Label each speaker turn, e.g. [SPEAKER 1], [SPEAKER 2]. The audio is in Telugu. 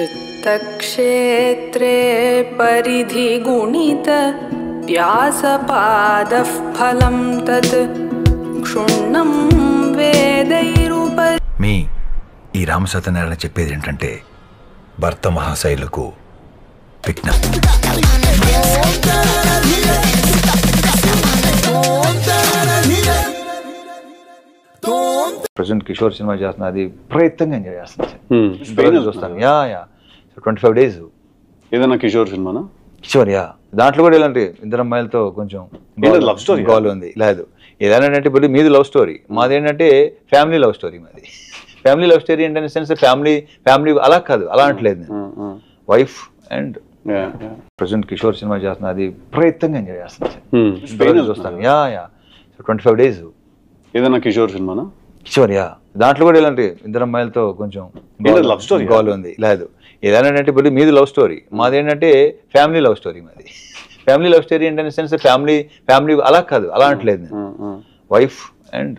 [SPEAKER 1] वृत्तक्षेत्रे परिधिगुणित व्यासपादः फलं तत् क्षुण्णं वेदैरुप
[SPEAKER 2] మీ ఈ రామసత్యనారాయణ చెప్పేది ఏంటంటే భర్త మహాశైలకు విజ్ఞప్తి. ప్రజెంట్ కిషోర్ సినిమా చేస్తున్నా, అది ప్రయత్నంగా ఎంజాయ్ చేస్తాను. చూస్తాను. Yeah 25 days.
[SPEAKER 3] ఏదైనా కిషోర్ సినిమానా?
[SPEAKER 2] కిషోర్ యా, దాంట్లో కూడా ఇలాంటి ఇద్దరు అమ్మాయిలతో కొంచెం
[SPEAKER 3] లవ్ స్టోరీ
[SPEAKER 2] గోల్ ఉంది. లేదు ఏదైనా ఇప్పుడు మీది లవ్ స్టోరీ, మాది ఏంటంటే ఫ్యామిలీ లవ్ స్టోరీ. మాది ఫ్యామిలీ లవ్ స్టోరీ ఏంటనే సెన్స్ ఫ్యామిలీ అలా కాదు, అలా అంటలేదు నేను. Wife and present Kishore cinema చేస్తున్నా, అది ప్రయత్నంగా ఎంజాయ్ చేస్తాను. చూస్తాను. Yeah 25 days.
[SPEAKER 3] ఏదైనా కిషోర్ సినిమానా?
[SPEAKER 2] కిషోర్ యా, దాంట్లో కూడా ఇలాంటి ఇద్దరు అమ్మాయిలతో కొంచెం
[SPEAKER 3] లవ్ స్టోరీ
[SPEAKER 2] గోల్ ఉంది. లేదు ఏదైనా ఇప్పుడు మీది లవ్ స్టోరీ, మాది ఏంటంటే ఫ్యామిలీ లవ్ స్టోరీ. మాది ఫ్యామిలీ లవ్ స్టోరీ ఏంటనే సెన్స్ ఫ్యామిలీ అలా కాదు, అలా అంటలేదు నేను. Wife and